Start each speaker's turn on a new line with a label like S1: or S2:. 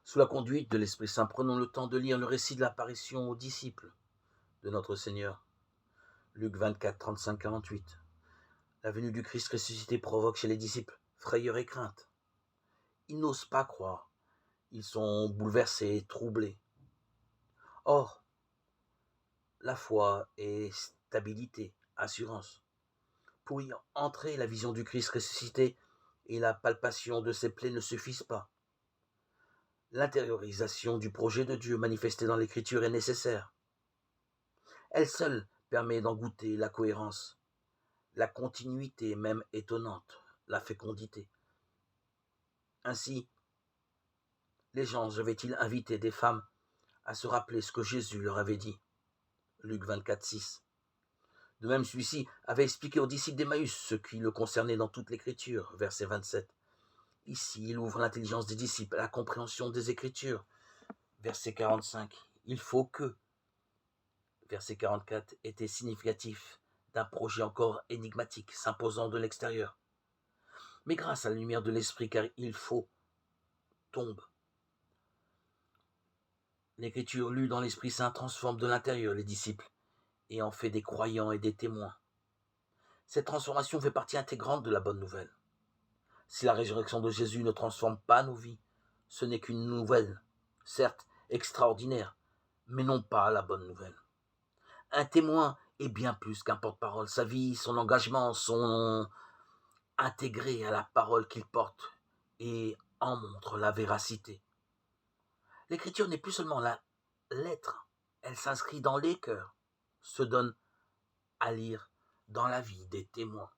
S1: Sous la conduite de l'Esprit Saint, prenons le temps de lire le récit de l'apparition aux disciples de notre Seigneur. Luc 24, 35-48. La venue du Christ ressuscité provoque chez les disciples frayeur et crainte. Ils n'osent pas croire. Ils sont bouleversés, troublés. Or, la foi est stabilité, assurance. Pour y entrer, la vision du Christ ressuscité et la palpation de ses plaies ne suffisent pas. L'intériorisation du projet de Dieu manifesté dans l'Écriture est nécessaire. Elle seule permet d'en goûter la cohérence, la continuité même étonnante, la fécondité. Ainsi, les gens avaient-ils invité des femmes à se rappeler ce que Jésus leur avait dit. Luc 24, 6. De même, celui-ci avait expliqué aux disciples d'Emmaüs ce qui le concernait dans toute l'Écriture, verset 27. Ici, il ouvre l'intelligence des disciples à la compréhension des Écritures, verset 45. Il faut que, verset 44, était significatif d'un projet encore énigmatique, s'imposant de l'extérieur. Mais grâce à la lumière de l'Esprit, car il faut, tombe. L'Écriture lue dans l'Esprit Saint transforme de l'intérieur les disciples et en fait des croyants et des témoins. Cette transformation fait partie intégrante de la bonne nouvelle. Si la résurrection de Jésus ne transforme pas nos vies, ce n'est qu'une nouvelle, certes extraordinaire, mais non pas la bonne nouvelle. Un témoin est bien plus qu'un porte-parole. Sa vie, son engagement sont intégrés à la parole qu'il porte et en montrent la véracité. L'écriture n'est plus seulement la lettre, elle s'inscrit dans les cœurs, se donne à lire dans la vie des témoins.